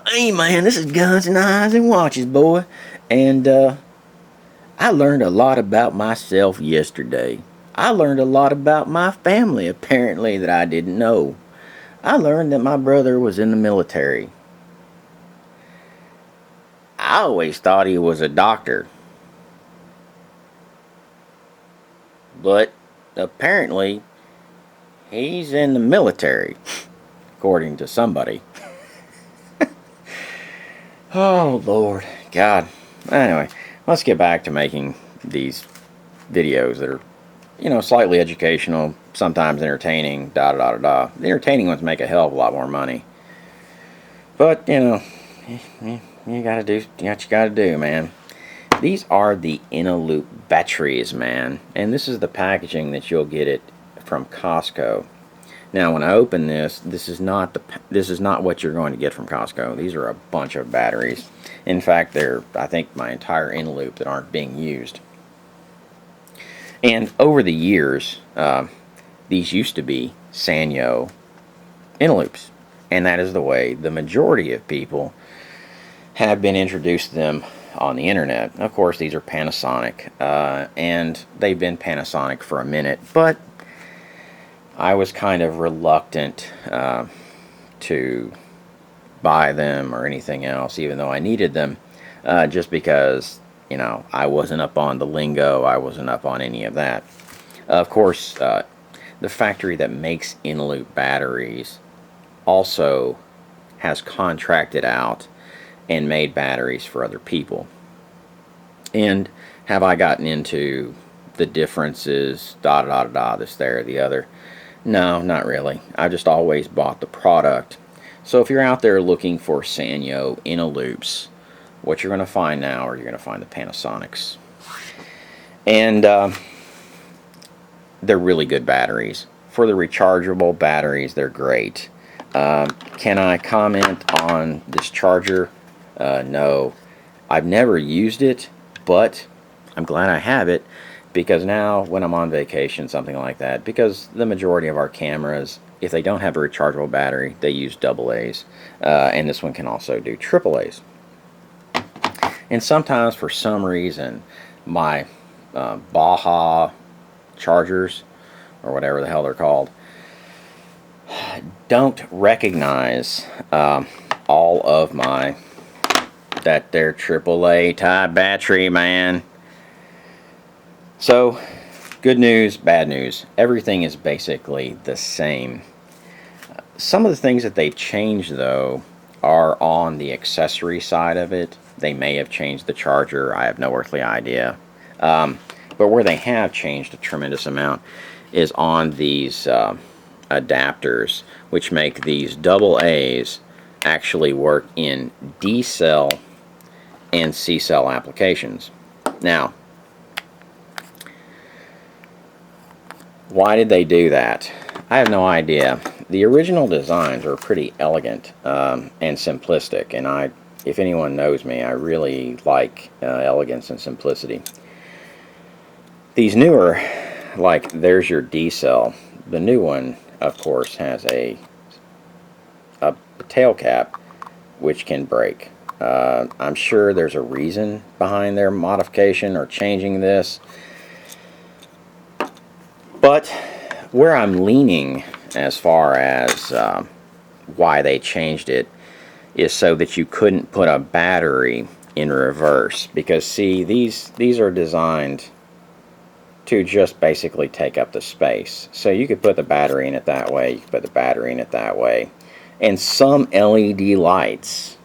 Hey man, this is Guns and Knives and Watches, boy. And I learned a lot about myself yesterday. I learned a lot about my family, apparently, that I didn't know. I learned that my brother was in the military. I always thought he was a doctor, but apparently he's in the military, according to somebody. Oh, Lord. God. Anyway, let's get back to making these videos that are, slightly educational, sometimes entertaining, da da da da. The entertaining ones make a hell of a lot more money. But, you gotta do what you gotta do, man. These are the Eneloop batteries, man. And this is the packaging that you'll get it from Costco. Now, when I open this, this is not what you're going to get from Costco. These are a bunch of batteries. In fact, they're, I think, my entire Eneloop that aren't being used. And over the years, these used to be Sanyo Eneloops, and that is the way the majority of people have been introduced to them on the internet. Of course, these are Panasonic, and they've been Panasonic for a minute, but I was kind of reluctant to buy them or anything else, even though I needed them, just because, I wasn't up on the lingo, I wasn't up on any of that. Of course, the factory that makes Eneloop batteries also has contracted out and made batteries for other people. And have I gotten into the differences, da da da da, this, there, the other? No, not really. I just always bought the product. So if you're out there looking for Sanyo Eneloops, what you're going to find now are you're going to find the Panasonics. And they're really good batteries. For the rechargeable batteries, they're great. Can I comment on this charger? No. I've never used it, but I'm glad I have it, because now when I'm on vacation, something like that, because the majority of our cameras, if they don't have a rechargeable battery, they use AA's, and this one can also do AAA's. And sometimes, for some reason, my Baja chargers, or whatever the hell they're called, don't recognize all of my, that their AAA type battery, man. So, good news, bad news. Everything is basically the same. Some of the things that they've changed, though, are on the accessory side of it. They may have changed the charger. I have no earthly idea. But where they have changed a tremendous amount is on these adapters, which make these AA's actually work in D cell and C cell applications. Now, why did they do that? I have no idea. The original designs are pretty elegant and simplistic, and if anyone knows me, I really like elegance and simplicity. These newer, like, there's your D cell. The new one, of course, has a tail cap which can break. I'm sure there's a reason behind their modification or changing this, but where I'm leaning as far as why they changed it is so that you couldn't put a battery in reverse, because see, these are designed to just basically take up the space. So you could put the battery in it that way, you could put the battery in it that way. And some LED lights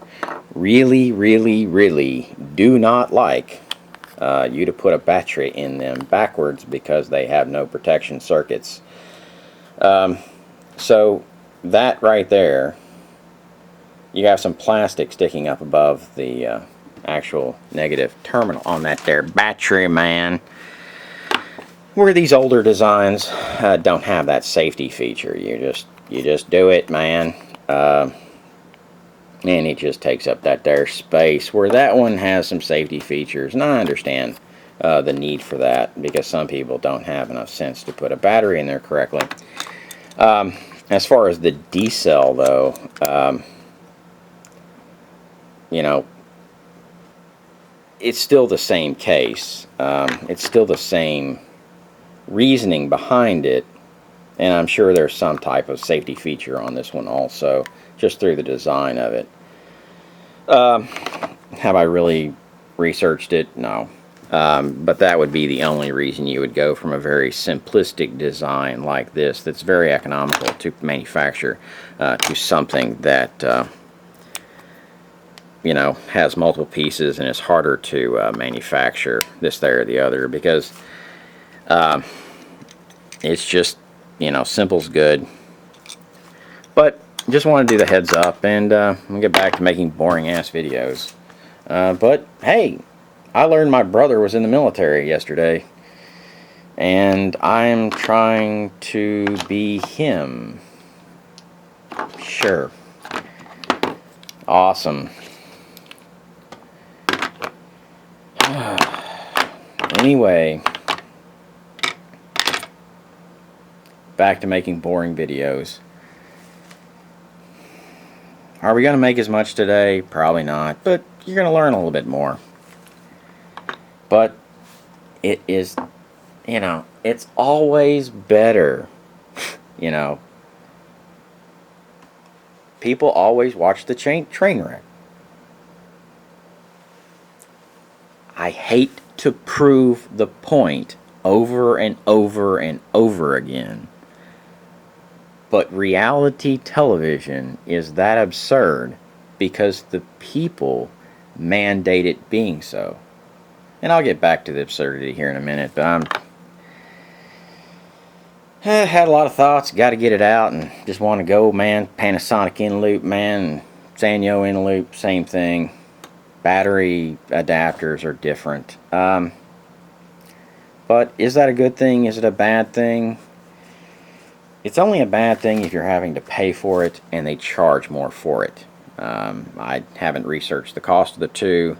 really, really, really do not like you to put a battery in them backwards, because they have no protection circuits. So that right there, you have some plastic sticking up above the actual negative terminal on that there battery, man. Where these older designs don't have that safety feature. You just do it, man. And it just takes up that there space, where that one has some safety features, and I understand the need for that, because some people don't have enough sense to put a battery in there correctly. As far as the D cell, though, you know, it's still the same case. It's still the same reasoning behind it, and I'm sure there's some type of safety feature on this one also, just through the design of it. Have I really researched it? No. But that would be the only reason you would go from a very simplistic design like this that's very economical to manufacture to something that you know, has multiple pieces and is harder to manufacture this, there, or the other, because it's just, you know, simple's good. But just want to do the heads up, and we'll get back to making boring ass videos. But hey, I learned my brother was in the military yesterday, and I'm trying to be him. Sure. Awesome. Anyway, back to making boring videos. Are we going to make as much today? Probably not, but you're going to learn a little bit more. But it is, you know, it's always better, you know. People always watch the train wreck. I hate to prove the point over and over and over again, but reality television is that absurd because the people mandate it being so. And I'll get back to the absurdity here in a minute, but I had a lot of thoughts, got to get it out, and just want to go, man. Panasonic Eneloop, man, Sanyo Eneloop, same thing. Battery adapters are different. But is that a good thing? Is it a bad thing? It's only a bad thing if you're having to pay for it and they charge more for it. I haven't researched the cost of the two,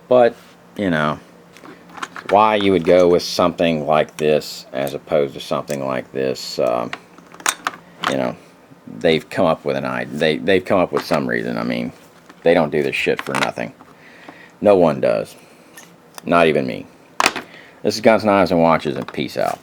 but, you know, why you would go with something like this as opposed to something like this, you know, they've come up with an idea. They've come up with some reason. I mean, they don't do this shit for nothing. No one does. Not even me. This is Guns, Knives, and Watches, and peace out.